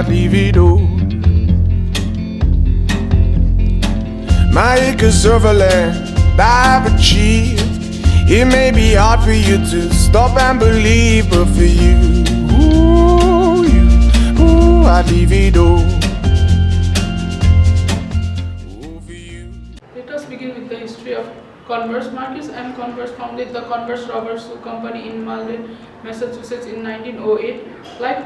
divido. My acres of land I've achieved. It may be hard for you to stop and believe, but for you, I divido. Let us begin with the history of Converse. Marcus M. Converse founded the Converse rubber shoe company in Malden, Massachusetts in 1908. Like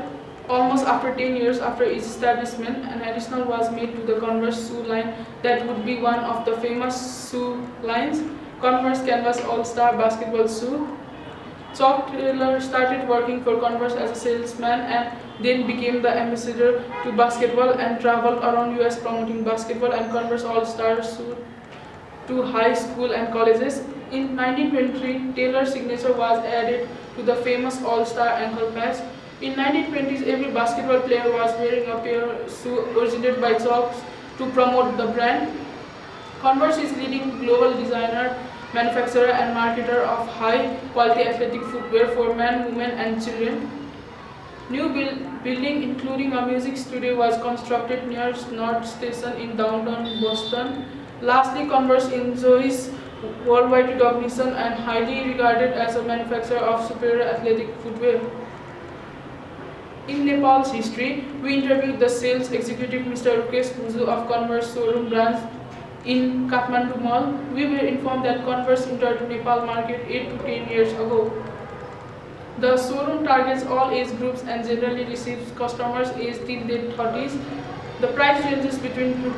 almost after 10 years after its establishment, an addition was made to the Converse shoe line that would be one of the famous shoe lines, Converse Canvas All-Star Basketball Shoe. Chuck Taylor started working for Converse as a salesman and then became the ambassador to basketball and traveled around US promoting basketball and Converse All-Star shoe to high school and colleges. In 1923, Taylor's signature was added to the famous All-Star ankle patch. In 1920s, every basketball player was wearing a pair of shoes originated by Chuck to promote the brand. Converse is leading global designer, manufacturer and marketer of high-quality athletic footwear for men, women and children. New building including a music studio was constructed near North Station in downtown Boston. Lastly, Converse enjoys worldwide recognition and highly regarded as a manufacturer of superior athletic footwear. In Nepal's history, we interviewed the sales executive Mr. Rukesh Muzu of Converse showroom branch in Kathmandu Mall. We were informed that Converse entered Nepal market 8 to 10 years ago. The showroom targets all age groups and generally receives customers aged till their 30s. The price ranges between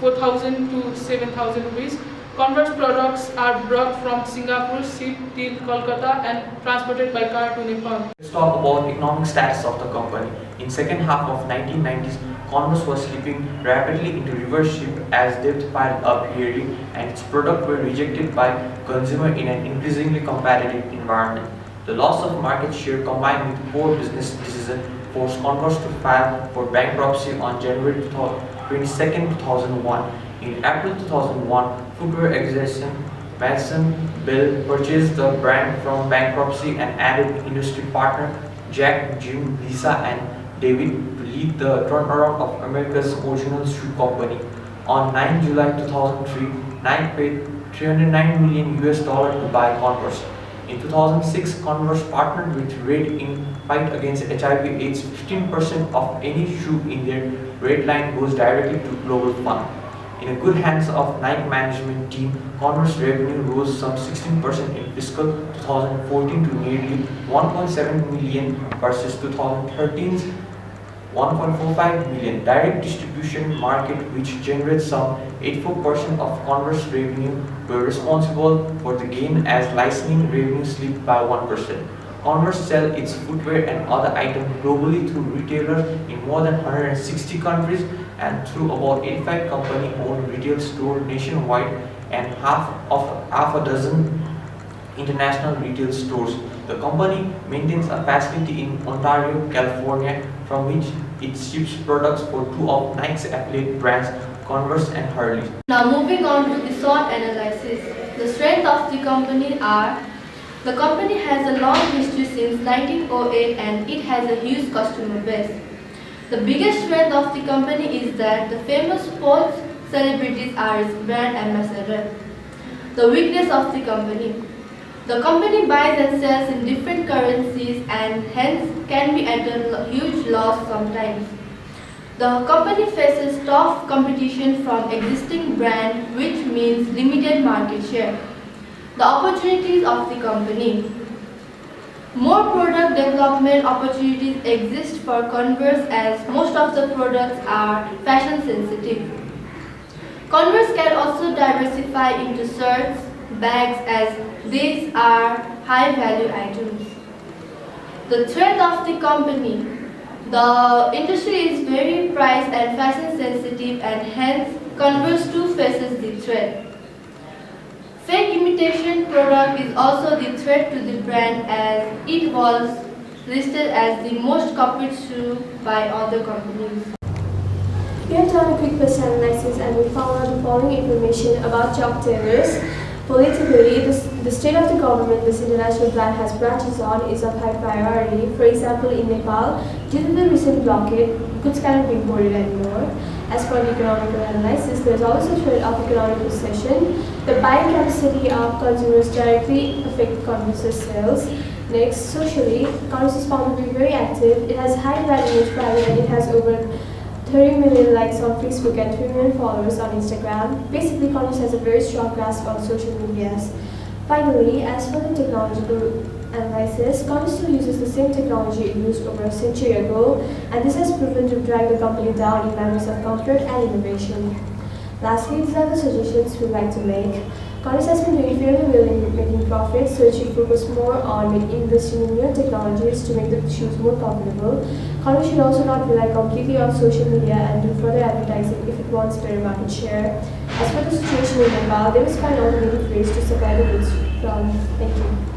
4,000 to 7,000 rupees. Converse products are brought from Singapore, shipped till Kolkata and transported by car to Nepal. Let's talk about economic status of the company. In second half of 1990s, Converse was slipping rapidly into receivership as debt piled up yearly and its products were rejected by consumers in an increasingly competitive environment. The loss of market share combined with poor business decisions forced Converse to file for bankruptcy on January 22, 2001. In April 2001, footwear exhibition Madison Bell purchased the brand from bankruptcy and added industry partner Jack, Jim, Lisa and David to lead the turnaround of America's original shoe company. On 9 July 2003, Nike paid $309 million to buy Converse. In 2006, Converse partnered with Red in fight against HIV/AIDS. 15% of any shoe in their Red line goes directly to global fund. In a good hands of Nike management team, Converse revenue rose some 16% in fiscal 2014 to nearly $1.7 million versus 2013's $1.45 million. Direct distribution market, which generates some 84% of Converse revenue, were responsible for the gain as licensing revenue slipped by 1%. Converse sells its footwear and other items globally through retailers in more than 160 countries and through about 85 company-owned retail stores nationwide and half a dozen international retail stores. The company maintains a facility in Ontario, California, from which it ships products for two of Nike's affiliate brands, Converse and Hurley. Now moving on to the SWOT analysis. The strength of the company are: the company has a long history since 1908 and it has a huge customer base. The biggest strength of the company is that the famous sports celebrities are its brand ambassador. The weakness of the company: the company buys and sells in different currencies and hence can be at a huge loss sometimes. The company faces tough competition from existing brands, which means limited market share. The opportunities of the company: more product development opportunities exist for Converse as most of the products are fashion sensitive. Converse can also diversify into shirts, bags as these are high value items. The threat of the company: the industry is very price and fashion sensitive and hence Converse too faces the threat. Fake imitation product is also the threat to the brand as it was listed as the most copied shoe by other companies. We have done a quick personal analysis and we found out the following information about Chuck Taylor's. Politically, the state of the government this international brand has branches on is of high priority. For example, in Nepal, due to the recent blockade, goods cannot be imported anymore. As for the economical analysis, there is also a threat of economic recession. The buying capacity of consumers directly affect Converse's sales. Next, socially, Converse is found to be very active. It has high brand image value and it has over 30 million likes on Facebook and 3 million followers on Instagram. Basically, Converse has a very strong grasp on social medias. Finally, as for the technological analysis, Converse still uses the same technology it used over a century ago, and this has proven to drag the company down in matters of comfort and innovation. Lastly, these are the suggestions we'd like to make. Converse has been doing fairly well in making profits, so it should focus more on investing in new technologies to make the shoes more profitable. Converse should also not rely completely on social media and do further advertising if it wants better market share. As for the situation in Nepal, they must find alternative ways to supply the goods from. Thank you.